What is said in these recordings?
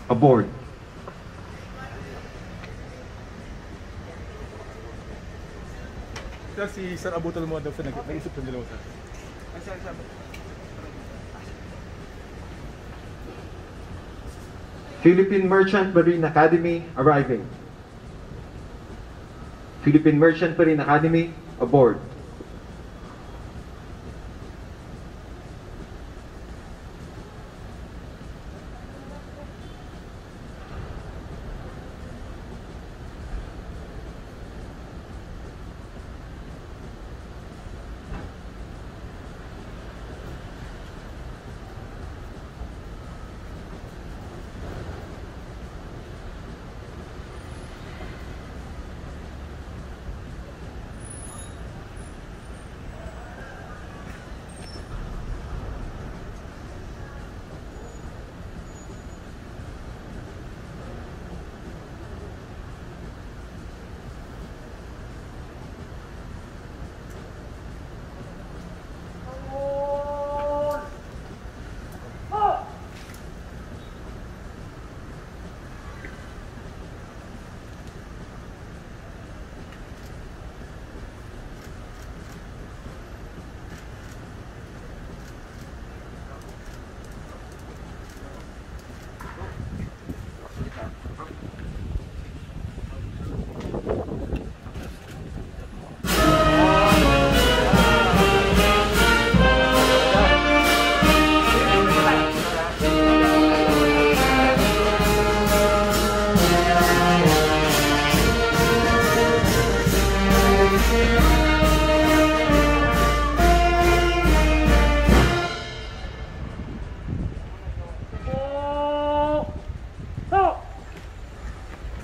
aboard. Si Sir Abu Talmo daw sa nag-isip ng dalawa, sir. Philippine Merchant Marine Academy arriving. Philippine Merchant Marine Academy aboard.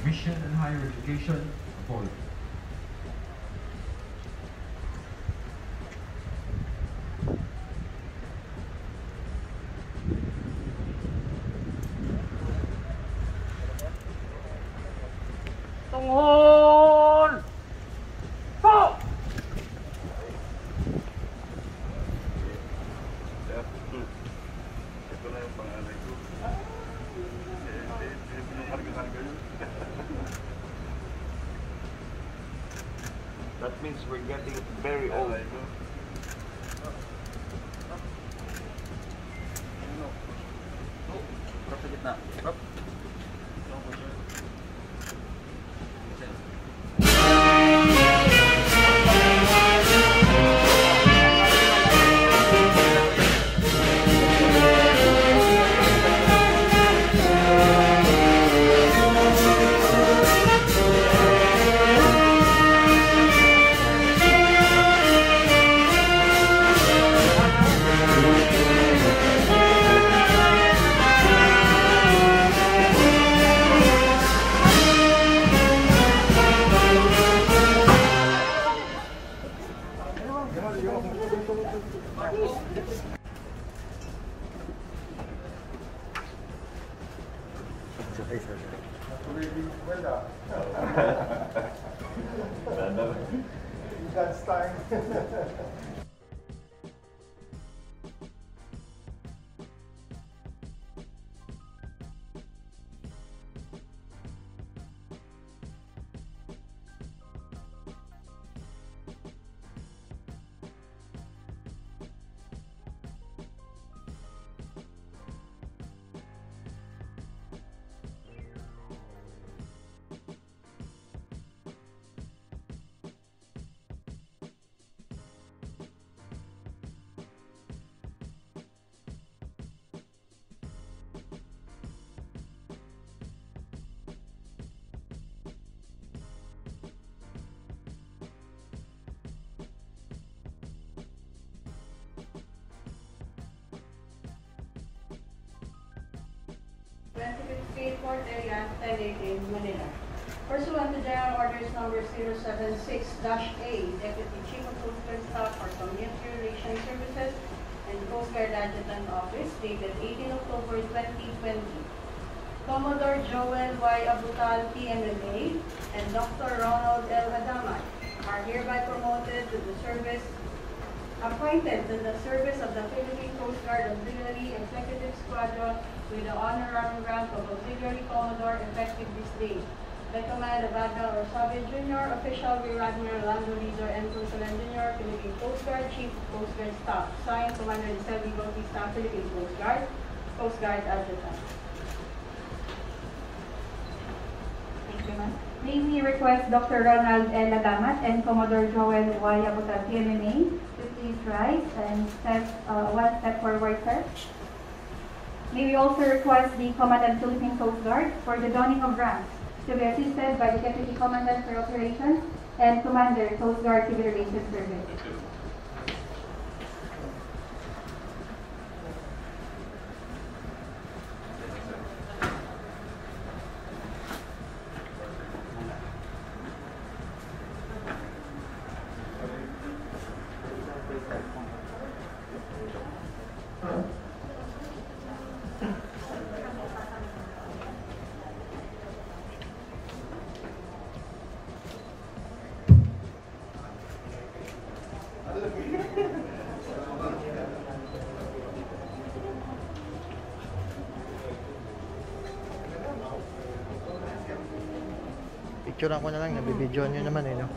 Mission and higher education aboard. Tunghon! Po! Ito na yung pangalan ko. That means we're getting very old. Sa gitna. Rob. God's time. State Port Area, 1018, Manila. Pursuant to General Orders Number 076-A, Deputy Chief of Coast Guard Staff for Community Relations Services and Coast Guard Adjutant Office, dated 18 October 2020. Commodore Joel Y. Abutal, PMMA, and Dr. Ronald L. Adamat are hereby promoted to the service, appointed to the service of the Philippine Coast Guard Auxilliary Executive Squadron with the honorary rank of Auxilliary Commodore effective this day. By command of Admiral Rosario Jr., Official Rear Admiral Lando Rizzo, and Crucial Engineer, Philippine Coast Guard, Chief of Coast Guard Staff. Signed, Commander Selvi Bautista, Philippine Coast Guard Adjutant. Thank you, ma'am. May we request Dr. Ronald L. Adamat and Commodore Joel Y. Abuta, PMMA, to please rise and step one step forward, sir. May we also request the Commandant Philippine Coast Guard for the donning of ranks to be assisted by the Deputy Commandant for Operations and Commander Coast Guard Civil Relations Service. Picture ako na lang, nabibidyo nyo naman eh, no?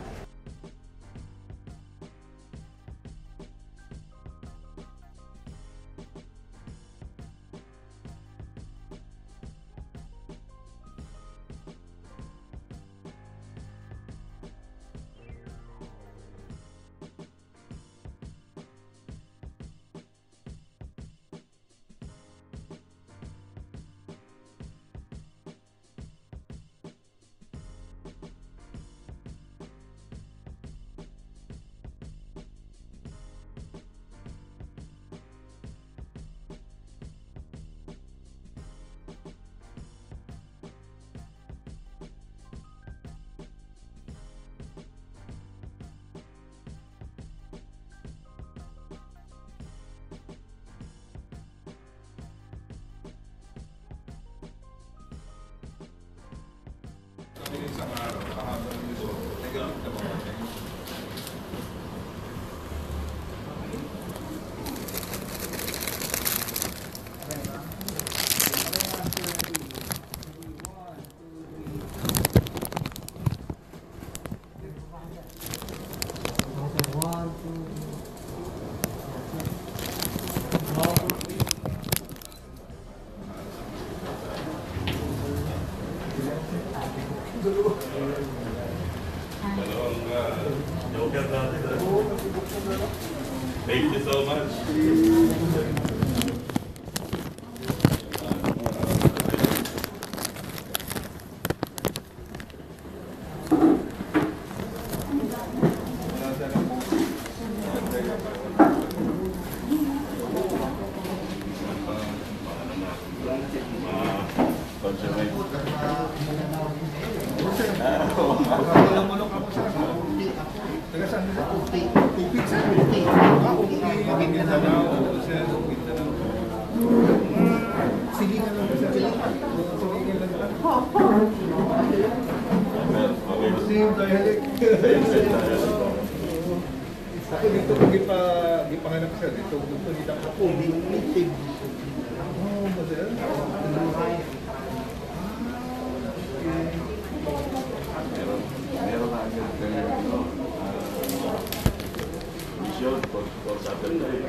Thank you so much. Ako dito gipanganak sa dito dito ako limited. Oh, madal. Meron na agad kayo mission for Saturday.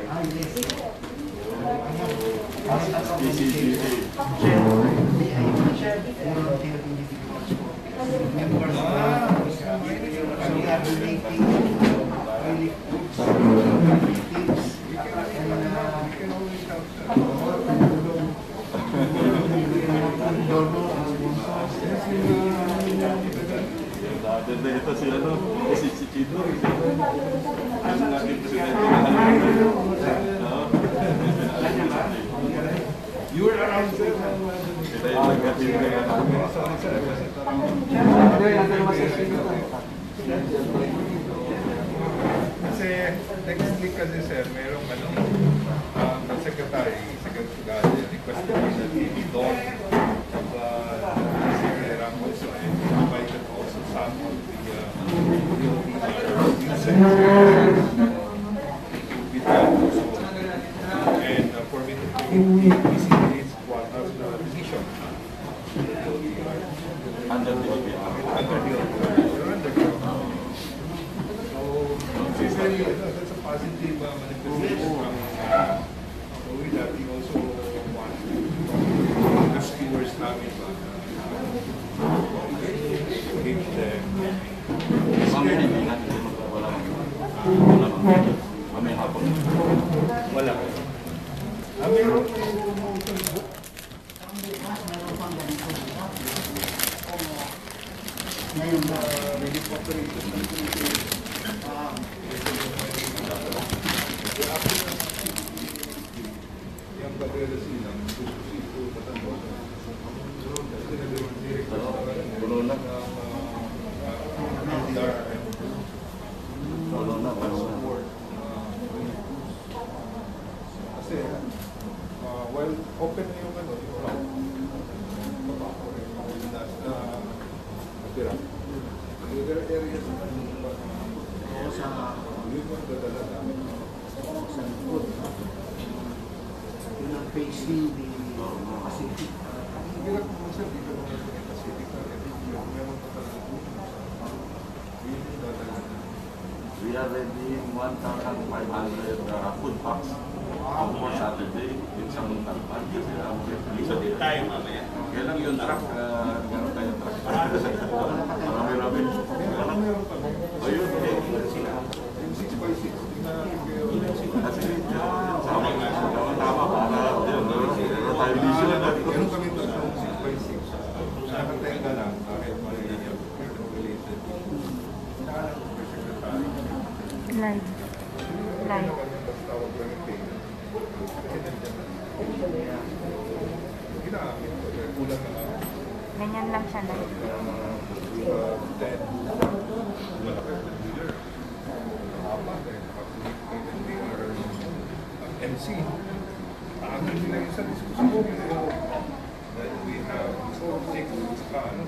Ito si ano, si Chito. Ang aking presidente you were around sir. Kita yung nagkatid na namin. Kasi next week kasi sir, merong secretary request to be that he don't also and invited also some of the and for me to visit his squadron That's a positive manifestation. So with that, we also want rescuers namin ba give them wala. Meron relief operation ng Philippine. Yung pagkakala silang susito matanda. Puno na. Kasi while open na yung ano, yung route, natira. There are areas na yung magdadala namin. Sa likod. Yun ang facing the Pacific. Hirap mo siya dito naman sa Pacific na meron pa talaga dito. Yun yung dadala. We are ready 1,500 food packs for Saturday in Samuntal Park. So, di tayo mamaya. Kailan yung truck? Gano'n tayo truck? Marami-rami. Meron pa. O yun, sila. Yung 6x6, tingnan natin kayo. Kasi, tama para tayo vision. Meron kami tatlong 6x6. Nakatenga lang. Kahit may related. Live. Live. Tawag ko yung pay. Kasi nandiyan na. Ginamit ko. Kulang na lang. Ganyan lang siya live. Then, malaki na dealer. Apat eh. They are MC. Ano nila yung sa diskusyon nila. Then we have 6 saka ano.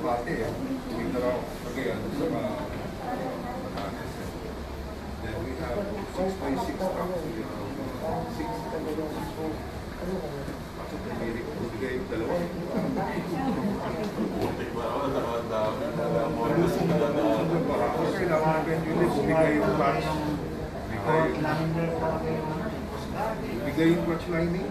Bate eh. We draw. Again, saka then we have 6x6 trucks. We have 6. Bigay yung dalawa. Kailangan bigay yung patch. Bigay yung patch lining.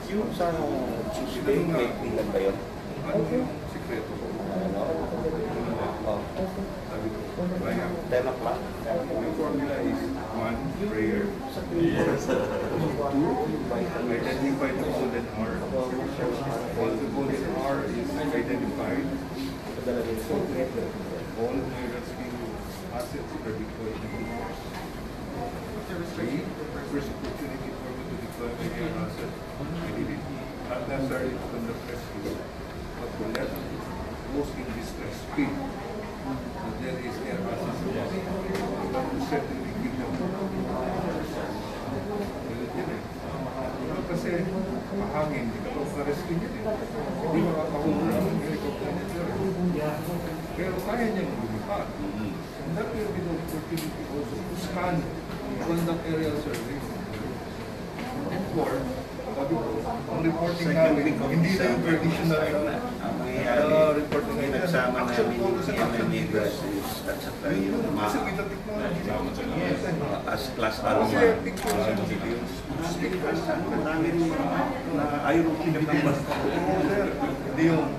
Yung sa sustain rate nila ba yun? Ano yung sikreto ko? Sabi ko, 10 o'clock? yung formula is 1, prayer. 2, identify the golden hour. All the golden hour is identified. So, all my rescue assets are deployed. 3, first opportunity for me to deploy my air asset. I did it unnecessary to conduct rescue, but for left, most in distress, speed. But there is air assets. To certainly give them. Kasi mahangin, hindi ka pa-rescue niya din. Hindi makakahula ng helicopter niya. Pero kaya niyang lumipad. And that will be the opportunity also to scan, conduct aerial survey. And 4, sabi ko, ang reporting namin, hindi na yung traditional reporting namin. Nagsama namin yung MMA versus at saka yung Kasi with the technology, as class kasi Adamat. pictures and videos, speakers, Marami rin mga ayaw kinibigan. hindi yung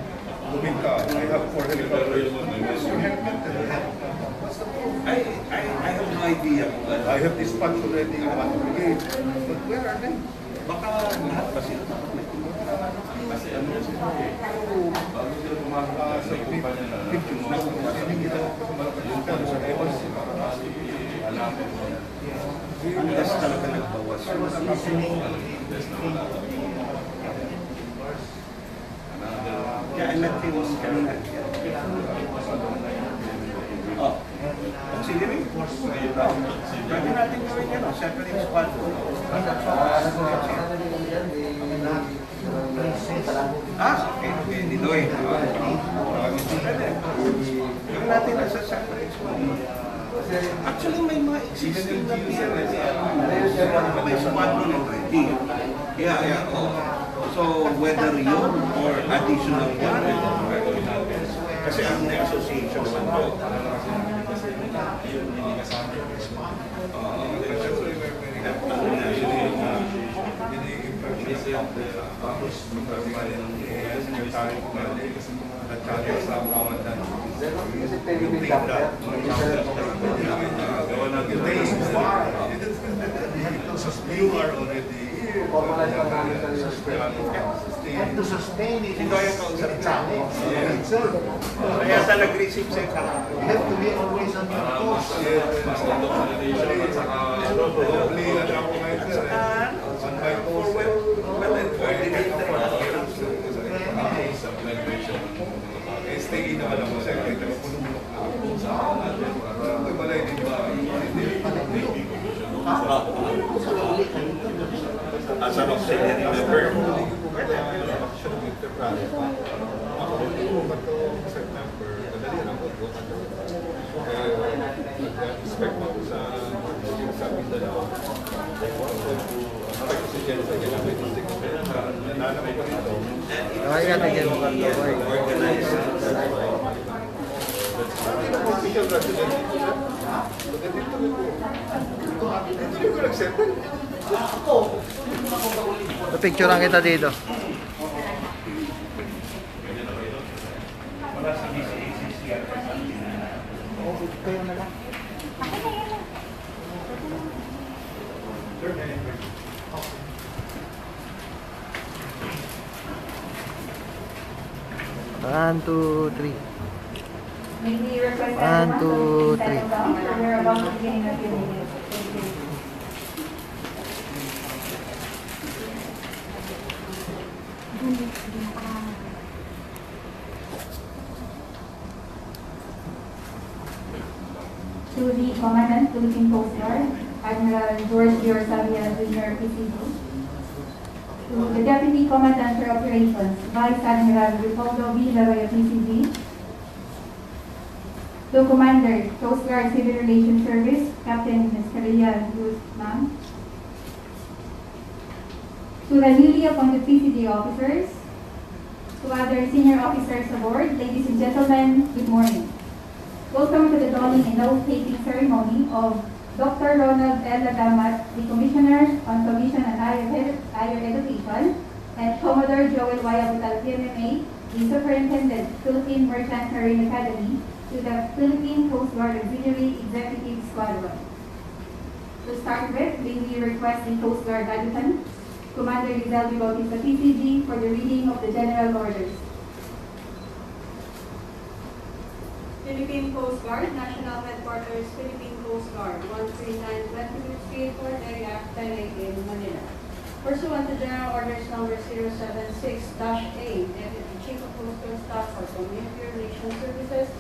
lumika. I have 4 helicopters. Your helmet. I have no idea kung ano. I have dispatched already in 1 brigade. But where are they? Baka lahat pa sila. Kasi ano yan sila eh. Bago sila pumasok sa kumpanya na Pictures na kung hindi kita malakas ka sa ewas. alamin mo yan. Ang gas talaga nagbawas. Kaya nag-tiwas kanina. Oh, auxiliary. Pwede natin gawin yan, separate squadron. Okay, Niloy. Pwede. Gawin natin sa separate squadron. Actually, may mga existing na PRS. May Squadron already. Yeah. So, whether yun or additional one, kasi ang association naman po. You are already And to sustain it, Ito yung kausap namin. itself. Kaya sa nag-receive sa You have to be always on your toes. Stay na alam mo sa kanya, puno-puno as an auxiliary member. Okay natin yan. Organized. Picturean kita dito. Kayo na lang. One, two, three. May we request 1, 2, 3. settle down, so we're about to begin in a few minutes. Thank you. To the Commandant, Philippine Coast Guard, Admiral George Yorsavia Jr. PCD. To the Deputy Commandant for Operations, Vice Admiral Ripoldo B. Laroya PCD. To Commander, Coast Guard Civil Relations Service, Captain Escalilla Guzman. To the newly appointed PCD officers, to other senior officers aboard, ladies and gentlemen, good morning. Welcome to the dawning and oath-taking ceremony of Dr. Ronald L. Adamat, the Commissioner on Commission and Higher Education, and Commodore Joel Y. Abutal, PMMA, the Superintendent, Philippine Merchant Marine Academy, to the Philippine Coast Guard Auxilliary Executive Squadron. To start with, may we request the Coast Guard Adjutant, Commander Rizal B. Bautista, PCG, for the reading of the General Orders. Philippine Coast Guard, National Headquarters, Philippine Coast Guard, 139 Glenfield Street, Port Area, 10 a.m., Manila. Pursuant to General Orders Number 076-8, Deputy Chief of Coastal Staff for Community Relations Services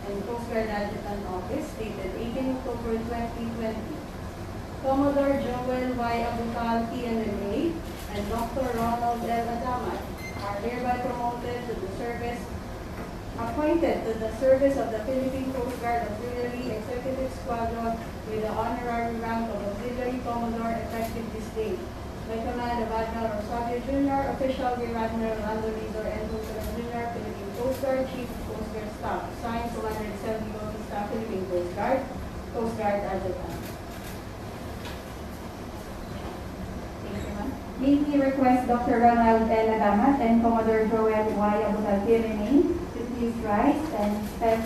and Coast Guard Adjutant Office, dated 18 October 2020. Commodore Joel Y. Abutal, PMMA, and Dr. Ronald L. Adamat are hereby promoted to the service appointed to the service of the Philippine Coast Guard Auxiliary Executive Squadron with the honorary rank of Auxiliary Commodore effective this date. By command of Admiral Rosario Jr., Official Rear Admiral Ronald and Coastal Jr., Philippine Coast Guard, Chief of Coast Guard Staff. Signed, Commander Excel Staff, Philippine Coast Guard, Coast Guard Adjutant. May we request Dr. Ronald L. Adamat and Commodore Joel Y. Abutal, PMMA, to please rise and step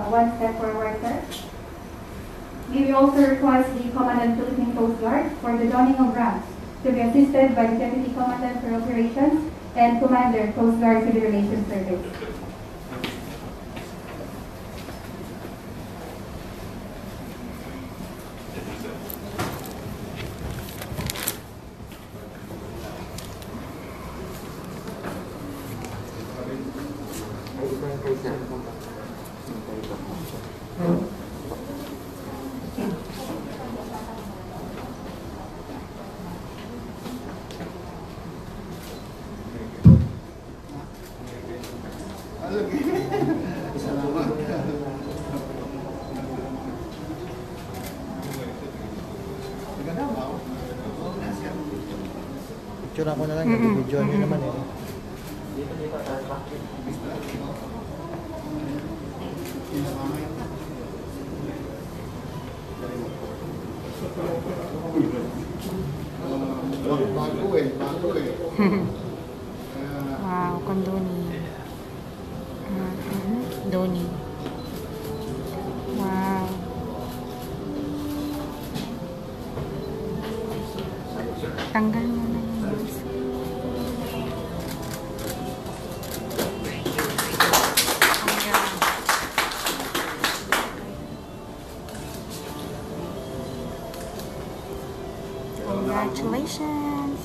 one step forward, sir. May we also request the Commandant Philippine Coast Guard for the donning of ranks to be assisted by the Deputy Commandant for Operations and Commander, Coast Guard Civil Relations Service. Picture ako na lang, nag-video nyo naman eh. Bago eh. Wow, kung Doni. Doni. Wow. Tanggal mo na yung mask. Congratulations!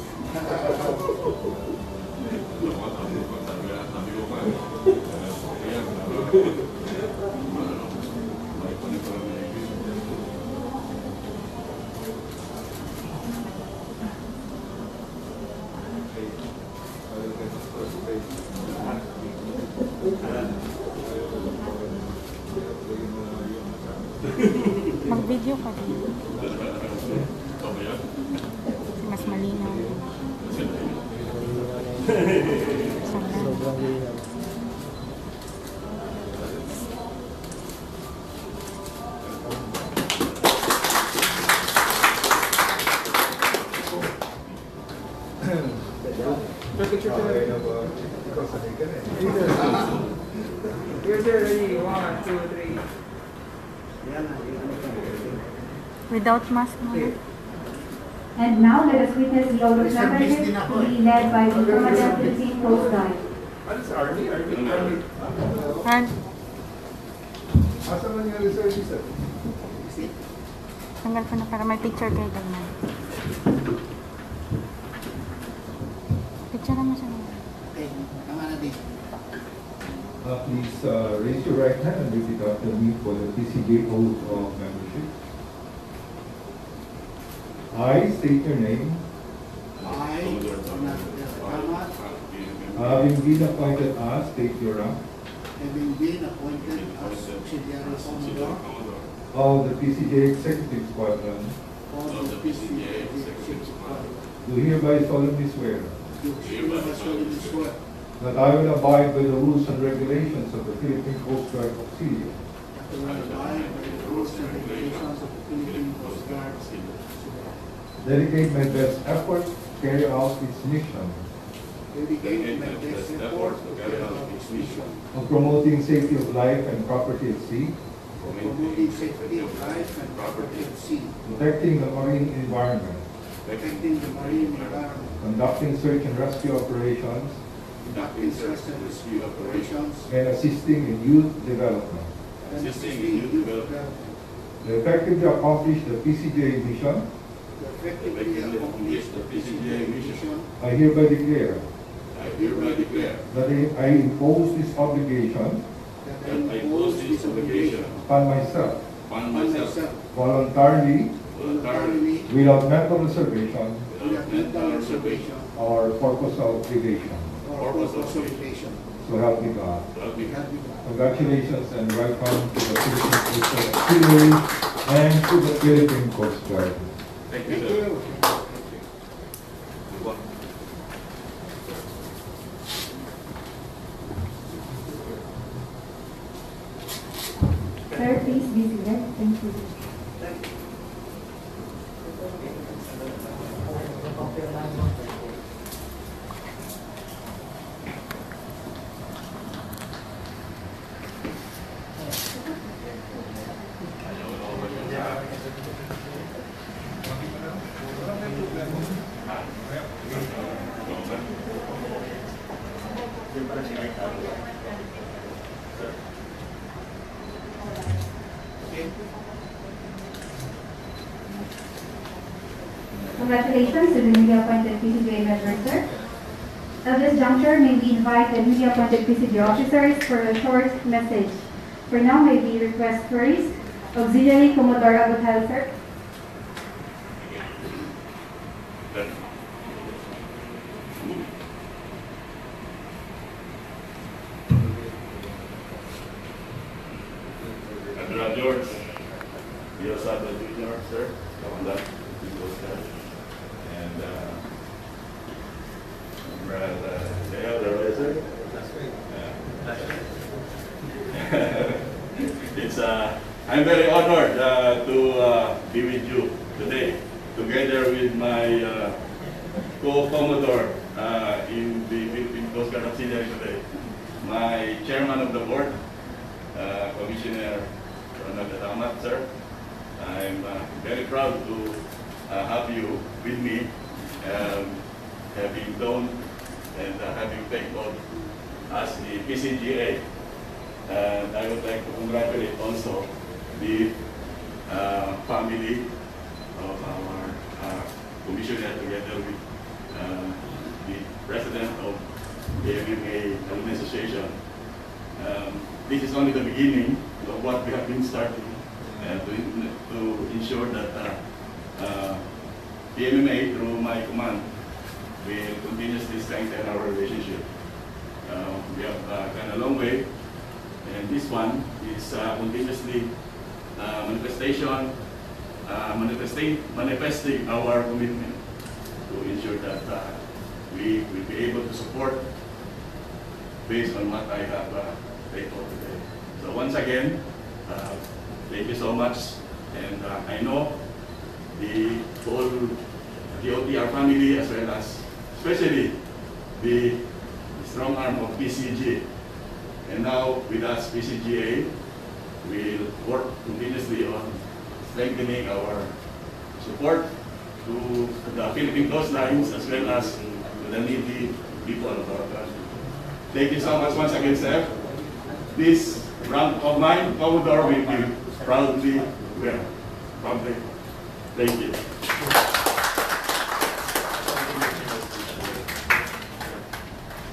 Mag-video ka din. Mas malinaw. Sobrang linaw. Without mask mo. And now, let us witness the oath of membership to be led by the Commodore Philippine Coast Guard. Han, Asa man yung reserve sir? tanggal ko na para may picture kayo naman. Picture mo siya naman. Please raise your right hand and repeat after me for the PCJ oath of membership. I state your name. I, Adamat, Having been appointed as, state your rank, having been appointed as Auxilliary Commodore of the PCJ Executive Squadron, of the PCA Executive Squadron, do hereby solemnly swear do hereby solemnly swear that I will abide by the rules and regulations of the Philippine Coast Guard Auxilliary, that I will abide by the rules and regulations of the Philippine Coast Guard, dedicate my best effort to carry out its mission dedicate my best effort to carry out its mission of promoting safety of life and property at sea, of promoting safety of life and property at sea, protecting the marine environment, protecting the marine environment, conducting search and rescue operations, conducting search and rescue operations, and assisting in youth development. and assisting in youth development, To effectively accomplish the PCJ mission, to effectively accomplish the PCA mission, I hereby declare I hereby declare that I impose this obligation that I impose this obligation upon myself upon myself voluntarily, voluntarily, without mental reservation without mental reservation or purpose of evasion. or purpose of evasion. So help me God. Help me God. Congratulations and welcome to the Philippine Coast Guard Auxiliary and to the Philippine Coast Guard. Thank Thank you, you. sir. Sir, please be seated. Thank you. Congratulations to the newly appointed PCJ members, sir. At this juncture, may we invite the newly appointed PCJ officers for a short message. For now, may we request first Auxiliary Commodore Abutal, sir. Admiral George, Diosado Jr., sir, Commandant, and I'm very honored to be with you today, together with my co-Commodore in the Philippine Coast Guard Auxilliary today, my chairman of the board, Commissioner Ronald Adamat, sir. I'm very proud to have you with me, having done and having taken on as the PCGA. And I would like to congratulate also the family of our commissioner, together with the president of the MMA Alumni Association. This is only the beginning of what we have been starting to ensure that the MMA, through my command, will continuously strengthen our relationship. We have gone a long way, and this one is continuously manifesting our commitment to ensure that we will be able to support based on what I have taken today. So once again, thank you so much, and I know the whole OTR family, as well as especially the strong arm of PCG, and now with us PCGA, we'll work continuously on strengthening our support to the Philippine coastlines, as well as to the needy people of our country. Thank you so much once again, sir. This rank of mine, Commodore, will be proudly wear. Thank you.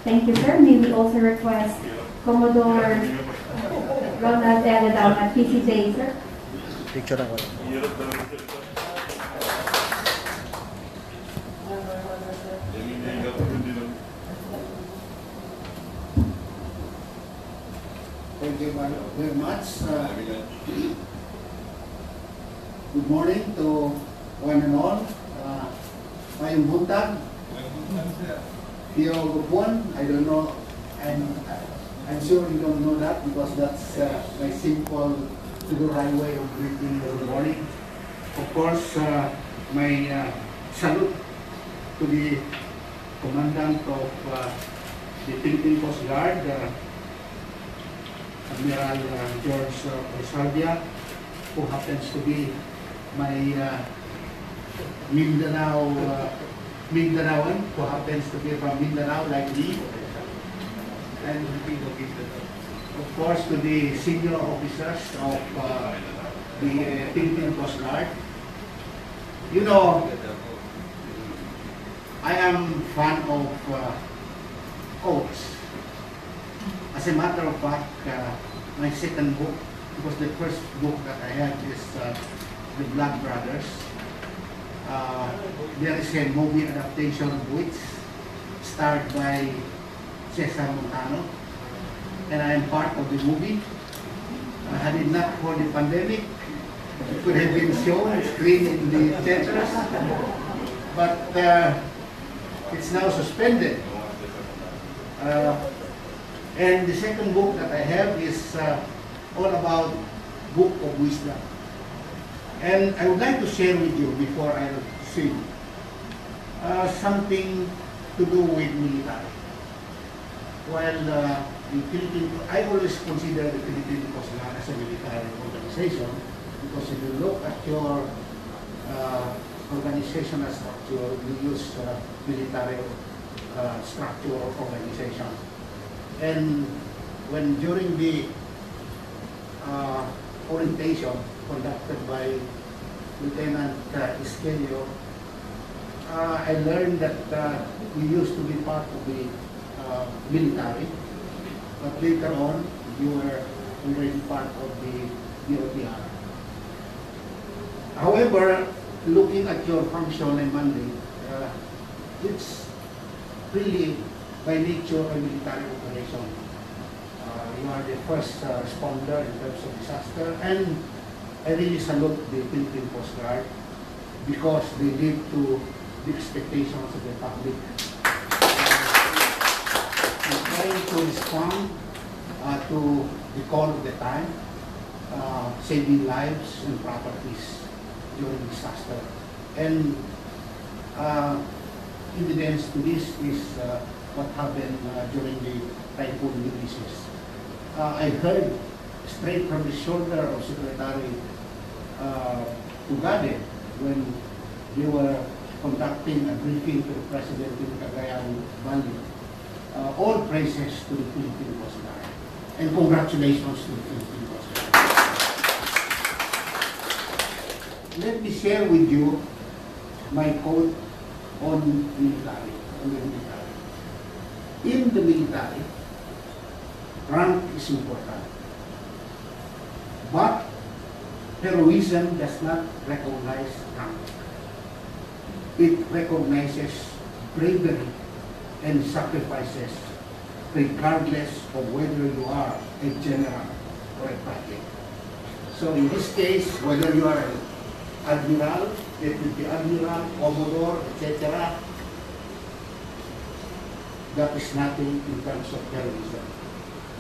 Thank you, sir. May we also request Commodore Ronald Adamat, PCJ, sir. Picture ako. Thank you very much. Good morning to one and all. I'm Buntag. Pio Gupon. I don't know. I'm sure you don't know that, because that's my simple to the right way of greeting good morning. Of course, my salute to the Commandant of the Philippine Coast Guard, Admiral George Osaldia, who happens to be my Mindanaoan, who happens to be from Mindanao like me. And of course to the senior officers of the Philippine Coast Guard. You know, I am fan of quotes. As a matter of fact, my second book, because the first book that I had is The Blood Brothers. There is a movie adaptation of which starred by Cesar Montano, and I am part of the movie. Had it not for the pandemic, it could have been shown, screened in the theaters, but it's now suspended. And the second book that I have is all about Book of Wisdom. And I would like to share with you, before I sing, something to do with military. While the Philippine, I always consider the Philippine Coast Guard as a military organization, because if you look at your organizational structure, you use military structure of organization. And when during the orientation conducted by Lieutenant Iskelio, I learned that we used to be part of the military, but later on you were already part of the DOTR. However, looking at your function and mandate, it's really by nature a military operation. You are the first responder in terms of disaster, and I really salute the Philippine Coast Guard, because they live to the expectations of the public. Trying to respond to the call of the time. saving lives and properties during disaster. And evidence to this is what happened during the Typhoon Ulysses. I heard straight from the shoulder of Secretary Ugade when they were conducting a briefing to the President in Cagayan Valley. All praises to the Philippine Coast Guard and congratulations to the Philippine Coast Guard. Let me share with you my quote on military. In the military, rank is important, but heroism does not recognize rank. It recognizes bravery and sacrifices regardless of whether you are a general or a private. So in this case, whether you are an admiral, deputy admiral, commodore, etc., that is nothing in terms of heroism,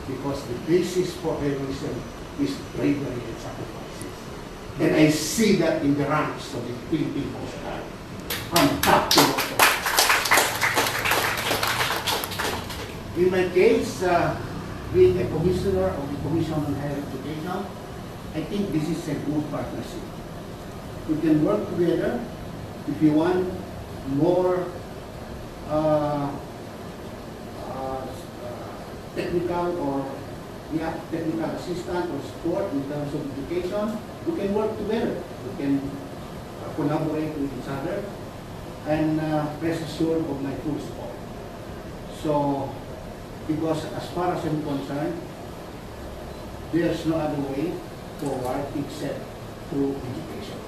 because the basis for heroism is bravery and sacrifices. And I see that in the ranks of the Philippine Coast Guard, from top to bottom. In my case, being a commissioner of the Commission on Higher Education, I think this is a good partnership. We can work together if you want more technical assistance or support in terms of education. We can work together. We can collaborate with each other, and rest assured of my full support. So, because as far as I'm concerned, there's no other way forward except through education.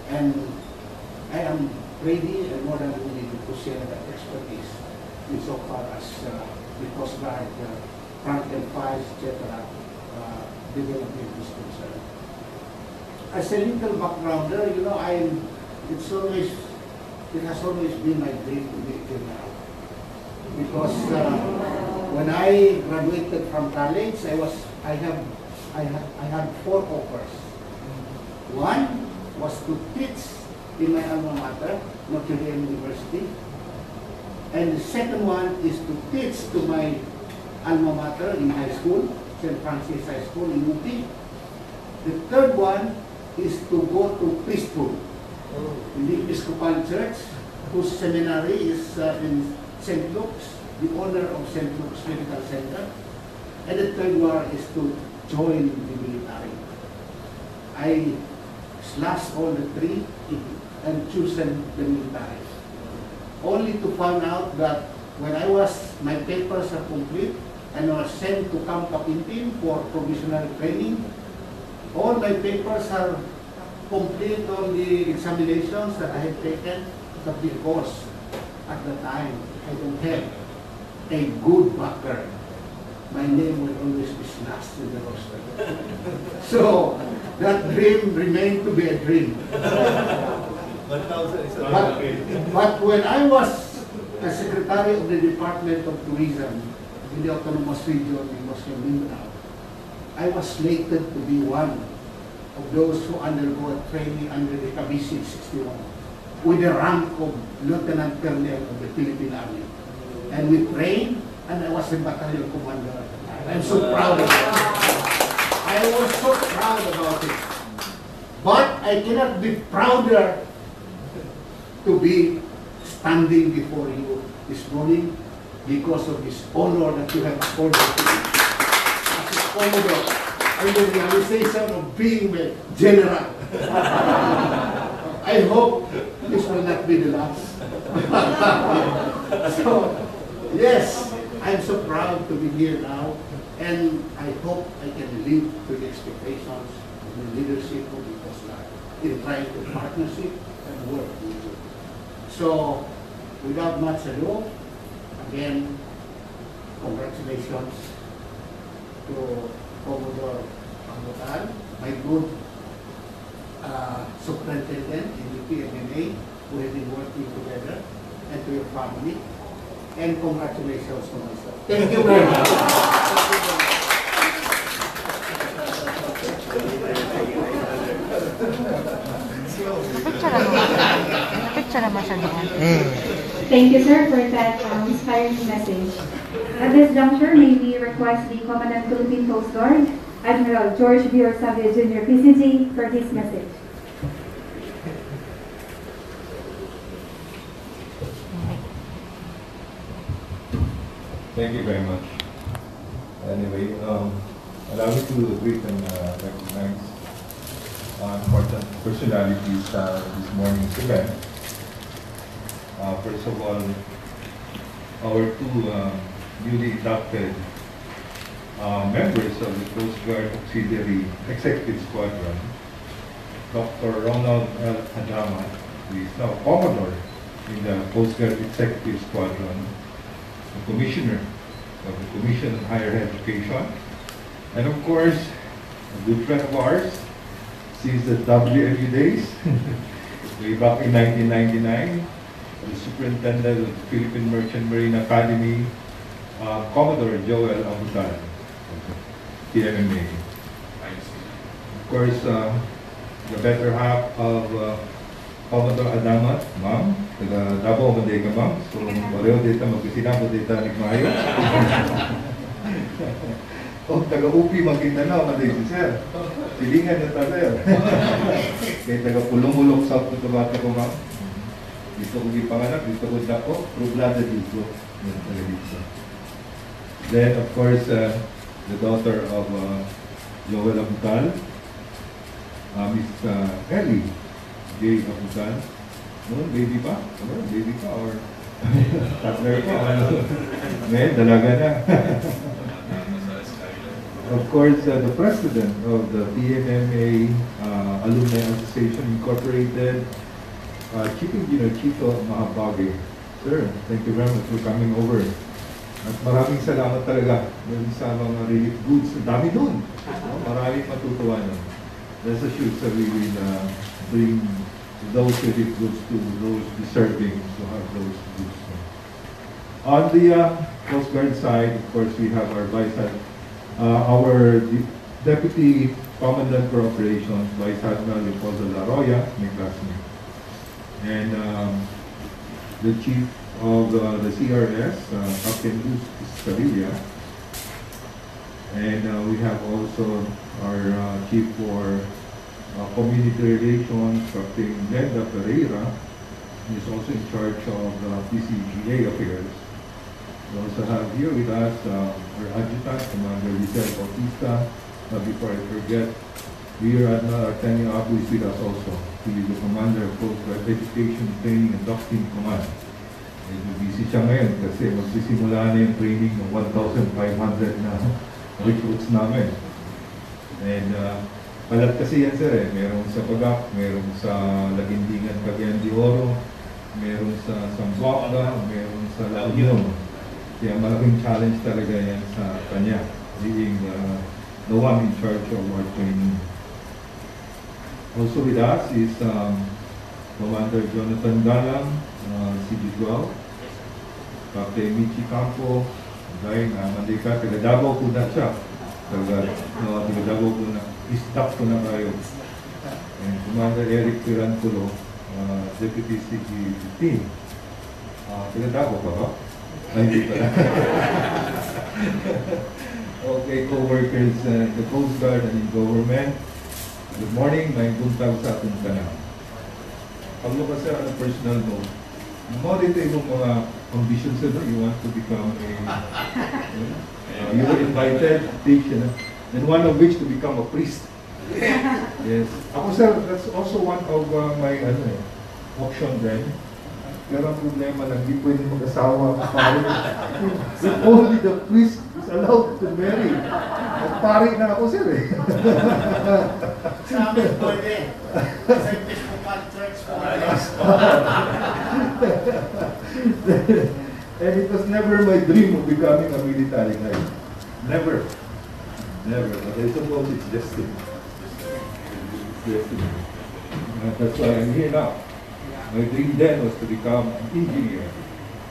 And I am ready and more than willing to share that expertise insofar as the Coast Guard, rank and files, etc., development is concerned. As a little backgrounder, you know, it has always been my dream to be a general. Because when I graduated from college, I had 4 offers. One was to teach in my alma mater, Notre Dame University, and the second one is to teach to my alma mater in high school, St. Francis High School in UP. The third one is to go to priesthood in the Episcopal Church, whose seminary is in St. Luke's, the owner of St. Luke's Medical Center. And the third one is to join the military. I slashed all the 3 and chosen the military. Only to find out that when my papers are complete and I was sent to Camp Kapinpin for provisional training, all my papers are complete on the examinations that I had taken, but because at the time I don't have a good backer, my name will always be slashed in the roster. So that dream remained to be a dream. But when I was a secretary of the Department of Tourism in the Autonomous Region in Mindanao, I was slated to be one of those who undergo a training under the Kabisi 61 with the rank of Lieutenant Colonel of the Philippine Army. And we trained, and I was a battalion commander. I'm so proud of it. I was so proud about it. But I cannot be prouder to be standing before you this morning because of this honor that you have accorded to me as a Commodore and the realization of being a general. I hope this will not be the last. So, yes, I'm so proud to be here now, and I hope I can live to the expectations of the leadership of the Coast Guard in trying to partnership and work with you. So, without much ado, again, congratulations to Commodore Auxilliary, my good superintendent in the PMMA, who have been working together, and to your family, and congratulations to myself. Thank you very much. Napicture naman. Napicture naman siya doon. Thank you, sir, for that inspiring message. At this juncture, may we request the Commandant Philippine Coast Guard, Admiral George B. Orsavia Jr., PCG, for his message. Thank you very much. Anyway, allow me to greet and recognize important personalities this morning's event. First of all, our two newly inducted members of the Coast Guard Auxilliary Executive Squadron, Dr. Ronald Adamat, who is now Commodore in the Coast Guard Executive Squadron, the Commissioner of the Commission on Higher Education, and of course, a good friend of ours since the WMU days, way back in 1999, the Superintendent of the Philippine Merchant Marine Academy, Commodore Joel Abutal, PMMA. Of course, the better half of Commodore Adamat, ma'am, taga Davao Manday ka, ma'am. So, pareho dito magkasinabo dito nagmayo. O, taga-upi Maguindanao, Manday si sir. Silingan na tayo. Kaya taga-pulong-ulong South Cotabato ko, ma'am. Dito ko gipanganak, dito ko dako, problada dito. Then, of course, the daughter of Joel Abutal, Miss Ellie J. Abutal. No, baby pa? Ano? Baby pa or toddler pa? Ngayon, dalaga na. Of course, the president of the PMMA Alumni Association Incorporated, Chief Engineer Chito Mahabagi. Sir, thank you very much for coming over. At maraming salamat talaga dun sa mga relief goods. Dami dun. Maraming matutuwa nun. Rest assured, sir, we will bring those relief goods to those deserving to have those goods. On the Coast Guard side, of course, we have our our Deputy Commandant for Operations, Vice Admiral Leopoldo Laroya, my classmate. And the Chief of the CRS, Captain Luz Sevilla. And we have also our Chief for Community Relations, Captain Glenda Pereira. He is also in charge of PCGA affairs. We also have here with us our Adjutant, Commander Giselle Bautista. Before I forget, Rear Admiral Artemio Abu is with us also. He is the Commander of Coast Guard Education, Training, and Doctrine Command. Medyo busy siya ngayon kasi magsisimula na yung training ng 1,500 na recruits namin. And palat kasi yan, sir, eh. Meron sa Bagak, meron sa Lagindingan, Cagayan de Oro, meron sa Zamboanga, meron sa La Union. Kaya malaking challenge talaga yan sa kanya, being the one in charge of our training. Also with us is Commander Jonathan Galang, CG-12, Captain Michi Campo, dahil Mandika, taga Davao po na siya. Taga Davao po na, istap po na kayo. And Commander Eric Pirantulo, Deputy CG-15. Taga Davao pa ba? Ay, hindi pala. Okay, co-workers in the Coast Guard and in government. Good morning, may buntag sa ating tanang. Paglo kasi on a personal note, mo dito yung mga ambitions na you want to become a, you were invited to teach, and one of which to become a priest. Yes. Ako sir, that's also one of my option then. Pero ang problema lang, hindi pwede mag-asawa ang pari. If only the priest is allowed to marry. At pari na ako sir eh. Sa amin pwede. Sa Episcopal Church pwede. And it was never my dream of becoming a military guy. Never. Never. But I suppose it's destiny. It's destiny. That's why I'm here now. My dream then was to become an engineer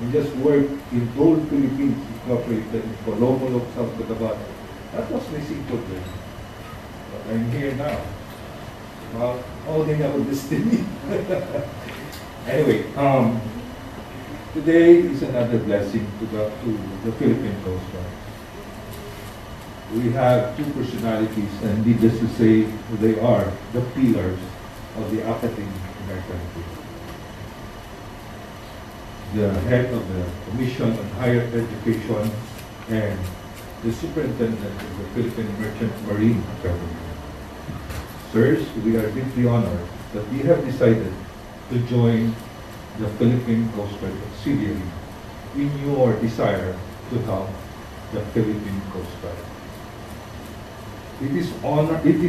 and just work in Gold Philippines Incorporated in Colombo, South Cotabato. That was my simple dream. But I'm here now. owning our destiny. Anyway, today is another blessing to the Philippine Coast Guard. We have two personalities, and needless to say, they are the pillars of the academy in our country. The head of the Commission on Higher Education and the Superintendent of the Philippine Merchant Marine Academy. Sirs, we are deeply honored that we have decided to join the Philippine Coast Guard Auxilliary in your desire to help the Philippine Coast Guard. It is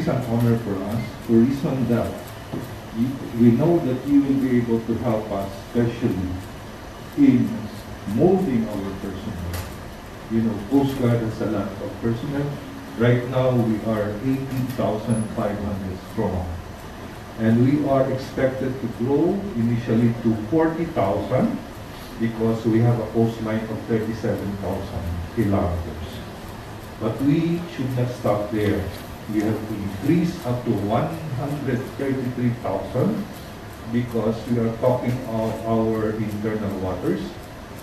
an honor for us to reason that we know that you will be able to help us, especially in molding our personnel. You know, Coast Guard has a lot of personnel. Right now, we are 18,500 strong. And we are expected to grow initially to 40,000 because we have a coastline of 37,000 kilometers. But we should not stop there. We have to increase up to 133,000 because we are talking of our internal waters,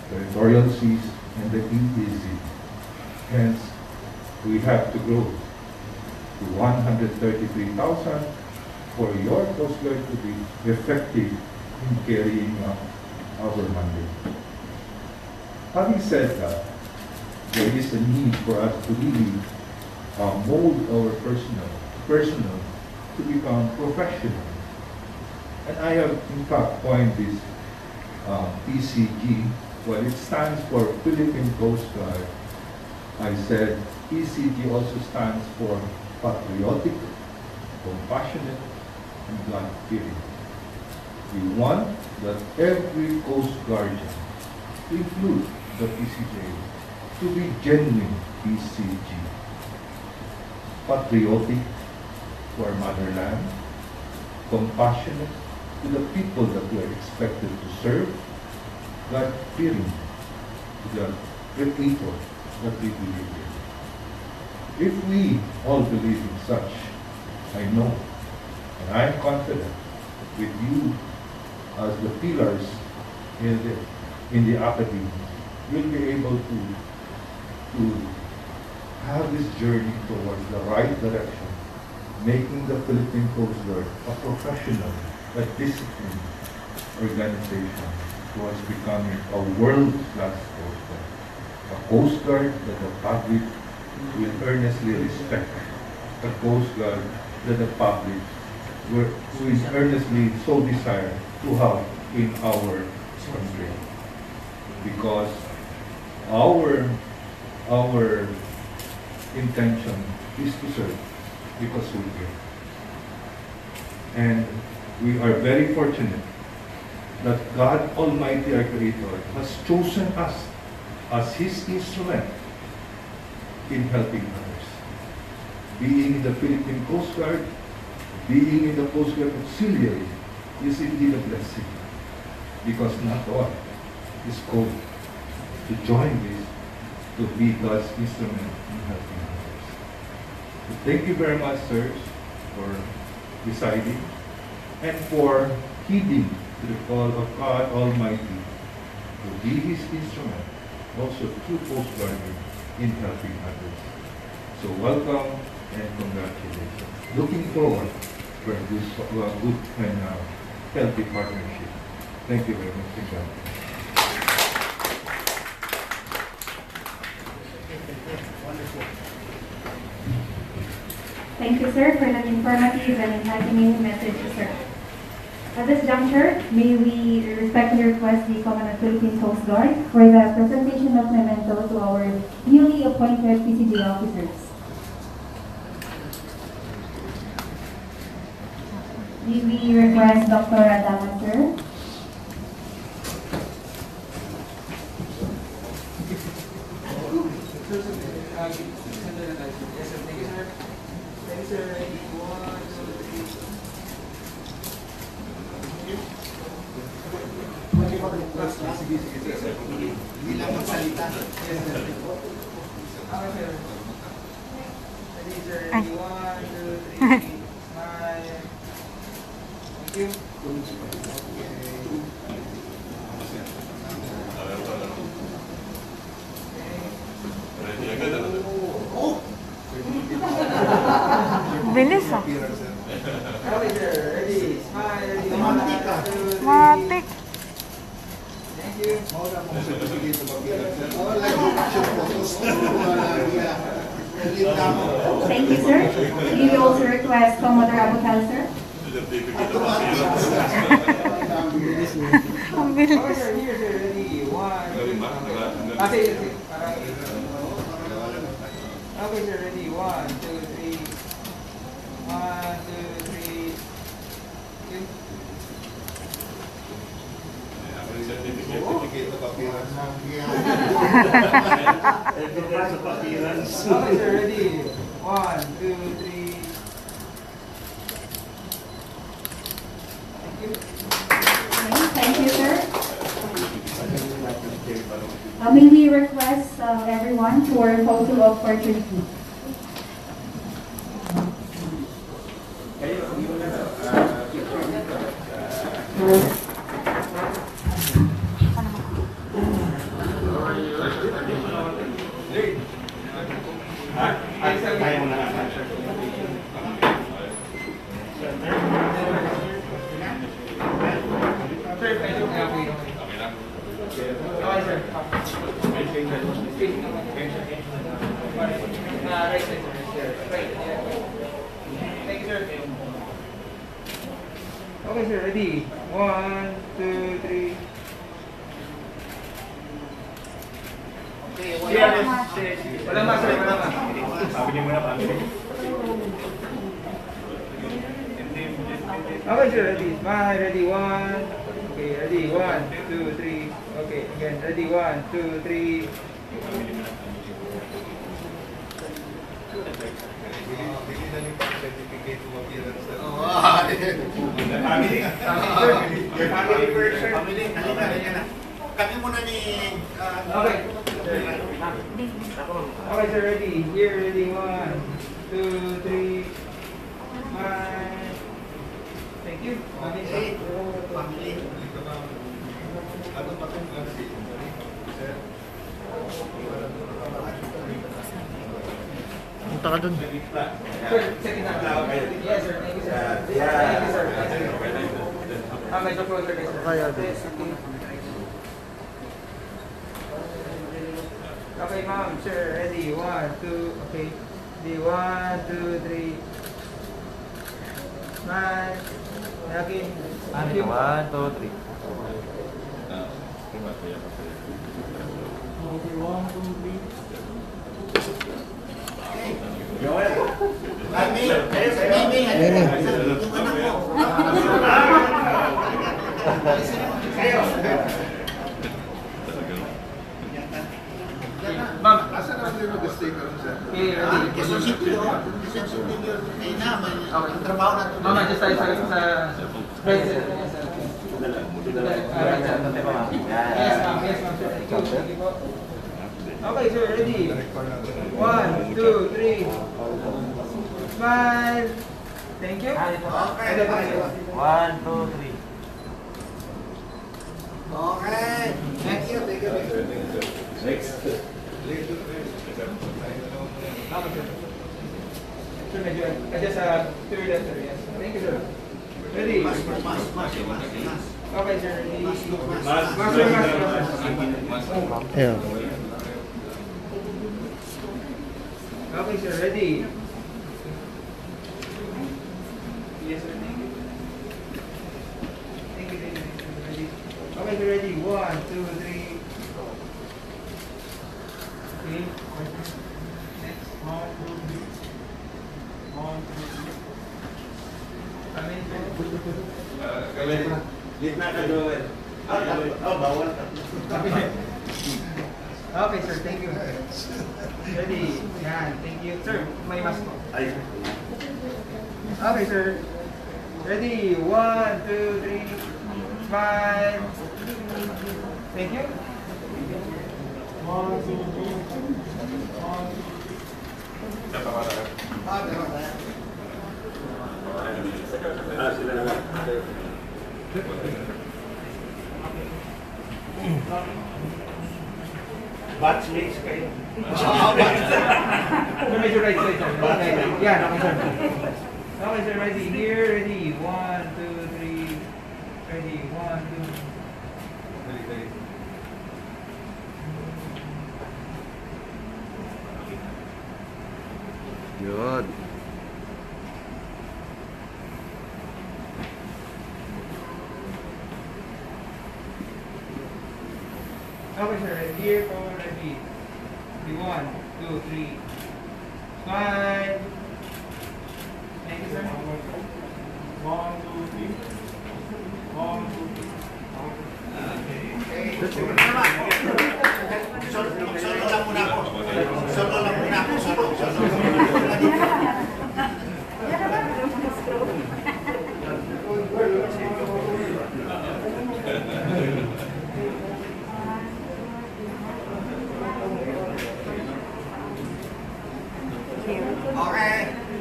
territorial seas, and the EEZ. Hence, we have to grow to 133,000 for your Coast Guard to be effective in carrying out our mandate. Having said that, there is a need for us to really mold our personnel to become professional. And I have in fact coined this PCG. Well, it stands for Philippine Coast Guard. I said PCG also stands for patriotic, compassionate, and God-fearing. We want that every Coast Guardian, include the PCJ, to be genuine PCG. Patriotic to our motherland, compassionate to the people that we are expected to serve, God-fearing to the Creator that we believe in. If we all believe in such, I know, and I am confident with you as the pillars in the academy, we'll be able to have this journey towards the right direction, making the Philippine Coast Guard a professional, a disciplined organization towards becoming a world-class Coast Guard. A Coast Guard that the public will earnestly respect. A Coast Guard that the public who is earnestly so desire to have in our country. Because our intention is to serve because we care. And we are very fortunate that God Almighty, our Creator, has chosen us as His instrument in helping others. Being in the Philippine Coast Guard, being in the Coast Guard Auxiliary is indeed a blessing because not all is called to join this to be God's instrument in helping others. So thank you very much, sirs, for deciding and for heeding to the call of God Almighty to be His instrument, also through Coast Guarding in helping others. So welcome and congratulations. Looking forward for this good and healthy partnership. Thank you very much. Thank you. Thank you, sir, for that informative and enlightening message, sir. At this juncture, may we respectfully request the Commandant Philippine Coast Guard for the presentation of memento to our newly appointed PCG officers. May we request Dr. Adamat, sir. you. Bilis ah. Okay, sir. Ready? Smile. Ready? Matik. Thank you. Thank you, sir. We will also request Commodore Abutal, sir. Ang bilis. Okay, sir. Here, sir. Ready? 1, 2. Sige. Okay, sir. Ready? 1, 2, 3. 1, 2, 3. Okay. Okay, sir. Ready? 1, 2, 3. Thank you. Okay, thank you, sir. May we request everyone for a photo of portrait. Okay, sir. Ready? 1, 2, 3. Wala ma, sir. Wala ma. Okay, sir. Ready? Smile. Ready? 1. Okay, ready? 1, 2, 3. Okay, again. Ready? 1, 2, 3. Family. Family first, sir. Family. Halika. Kami muna ni... Okay. Okay, sir. Ready? Here. Ready? 1, 2, 3. Smile. Thank you. Family. Punta ka dun. Sir, second na. Yes, sir. Thank you, sir. Thank you, sir. Medyo closer kayo, sir. Kaya din. Yes, okay. Okay, ma'am. Sir, ready? 1, 2. Okay. Ready? 1, 2, 3. Smile. Again. Thank you. 1, 2, 3. Ma'am. Asa na yung sticker mo, sir? Okay, ready? Quezon City, Quezon City, ay naman, ang trabaho na ito. Ma'am, just tayo sa... Right, sir. Yes, sir. Right, sir. Yes, ma'am. Yes, ma'am, sir. Thank you. Thank you po. Okay, sir. Ready? 1, 2, 3. Smile. Thank you. Okay. 1, 2, 3. Okay. Thank you, thank you. Next. Okay, sir. Sir, medyo adjust sa third and third. Yes. Thank you, sir. Ready? Mas. Okay, sir. Ready? Ayun. Okay, sir. Ready? Yes, sir. Thank you. Thank you, thank you. Ready? Okay, sir. Ready? 1, 2, 3. Okay. Next. 1, 2, 3. 1, 2, 3. Amen, sir. Gitna ka, Joel. Bawal ka. Okay, sir. Thank you. Ready? Yan. Thank you. Sir, may mask po. Ay. Okay, sir. Ready? 1, 2, 3. Smile. Thank you. 1, 2, 3. Sila na lang. Batchmates kayo. Raise your right side, sir. Yeah, okay, sir. Okay, sir, ready. Here, ready. 1, 2, 3. Ready. 1, 2. Yun. Okay, sir. Here, forward, ready. 1, 2, 3. Smile. Thank you, sir. 1, 2, 3. 1, 2, 3. Solo lang muna ako. Solo lang muna ako. Solo.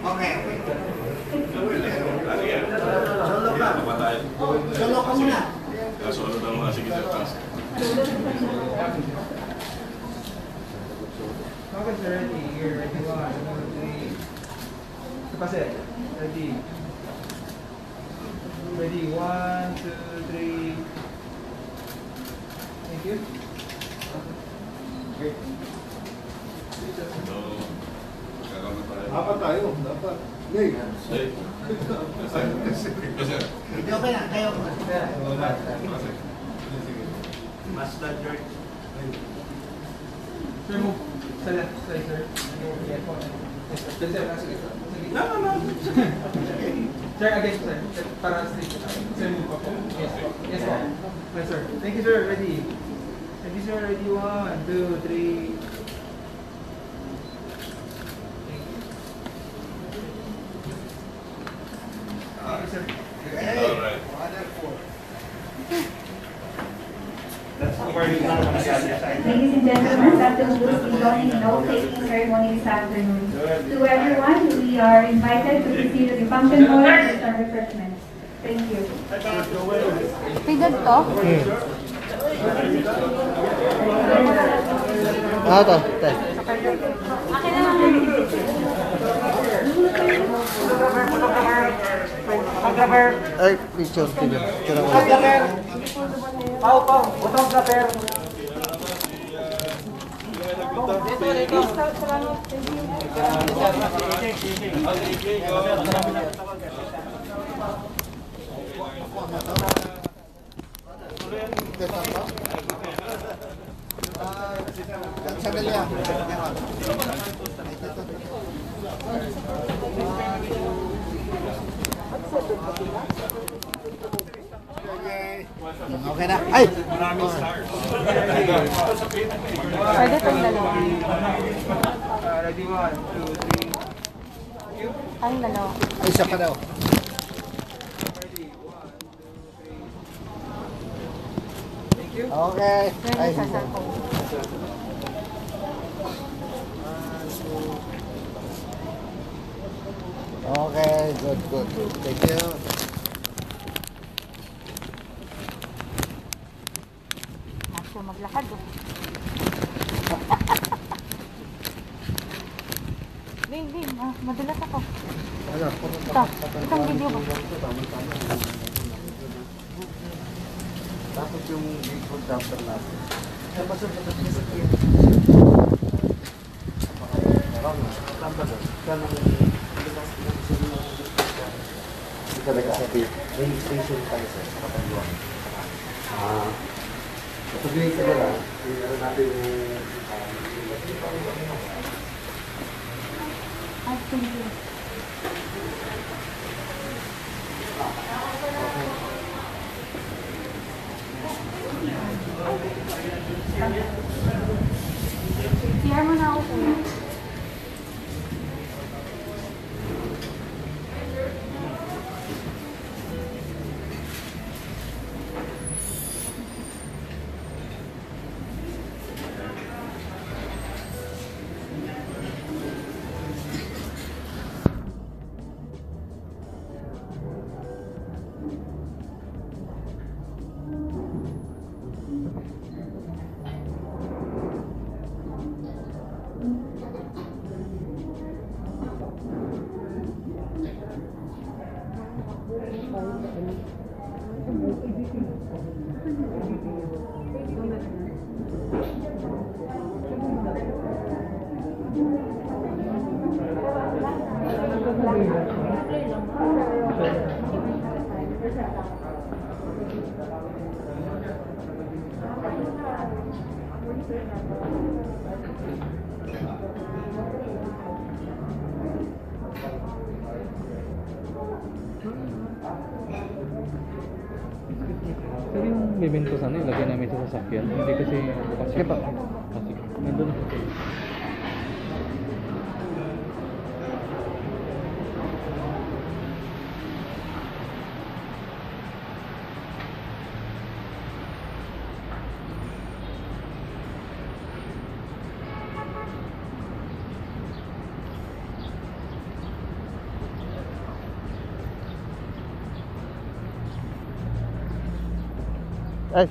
Okay. Solo ka. Solo ka muna. Solo daw mga sige sir. Okay, sir, ready. Here, ready. 1, 2, 3. Kapase. Ready. Ready. 1, 2, 3. Thank you. Great. Apat tayo, dapat. Hey. Hindi okay na, kayo. Master George. Sir, move. Sa left side, sir. Yes, po. Yes, sir. Sige. No. Sir, again, sir. Para straight. Sir, move pa po. Yes, po. Yes, po. Yes, sir. Thank you, sir. Ready. Ready, sir. Ready. 1, 2, 3. Thank you, sir. Alright. Ladies and gentlemen, that concludes the joining note-taking ceremony this afternoon. To everyone, we are invited to proceed to the function hall for some refreshments. Thank you. Pidad to? Ito, te. Akin na lang. Ay, picture. Picture ako. Pau, butang ka, per. Okay na. Ay! Pwede itong dalawa. Ready, 1, 2, 3. Ang dalawa. Ay, isa pa daw. Thank you. Okay. Ay, Sa cellphone. okay. Good. Thank you. Masya maglakad. Babe, madulas ako. Ano? Itong video ba? Tapos yung before chapter natin. Registration tayo sa kapaliwan. Sabihin ka na, meron natin yung Thank you. CR mo na ako po. Pero yung memento sana ilagay namin sa sasakyan. Hindi kasi bukas. Sige pa. Sige. Nandun. Ay.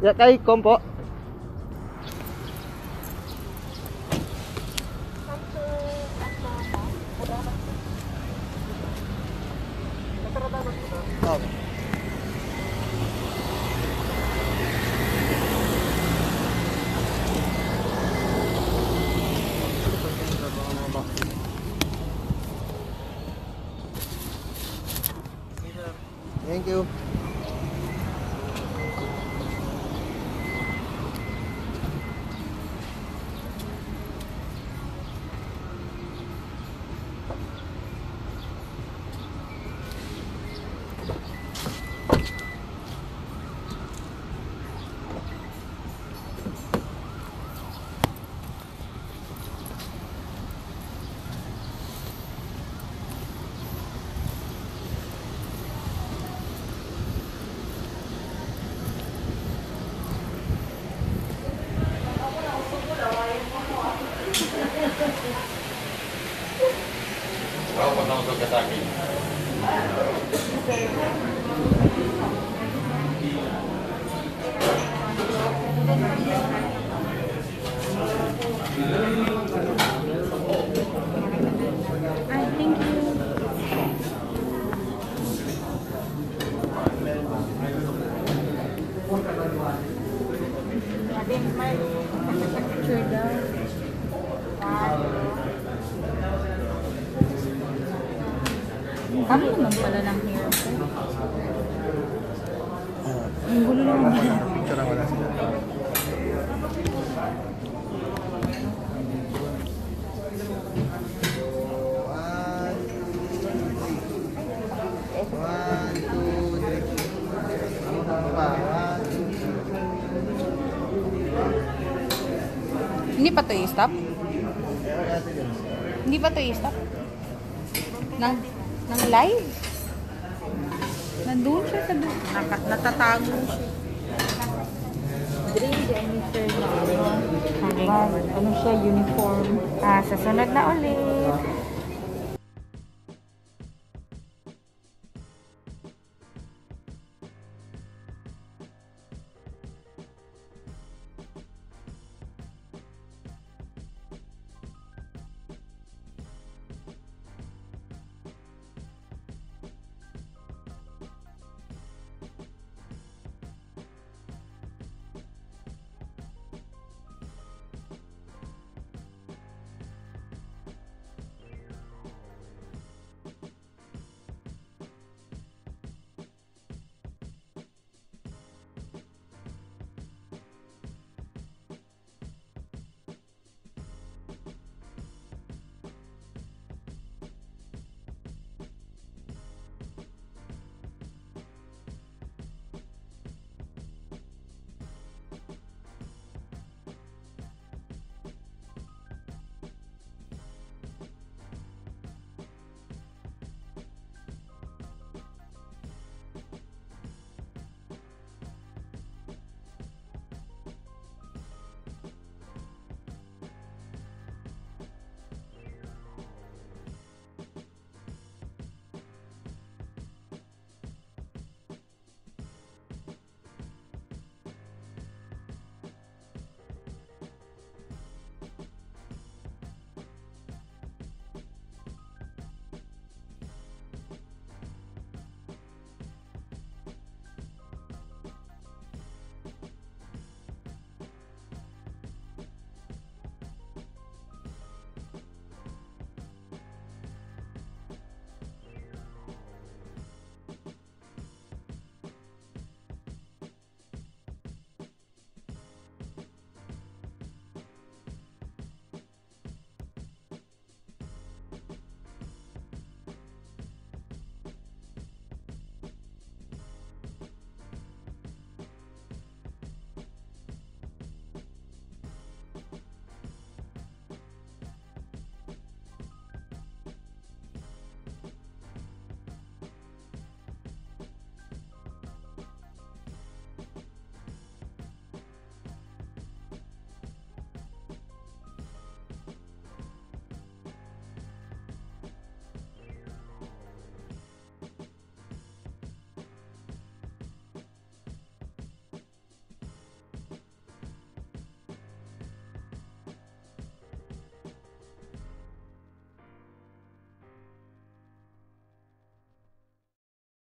Ya kay kompo. Oh. Thank you. Kami naman pala ng hair. Ang gulo naman. Picture lang wala sila. Hindi pa to i-stop? Hindi pa to i-stop? Nang live? Nandun siya sa natatago siya. Grade and Mr. Ano siya, uniform. Sa sunod na ulit.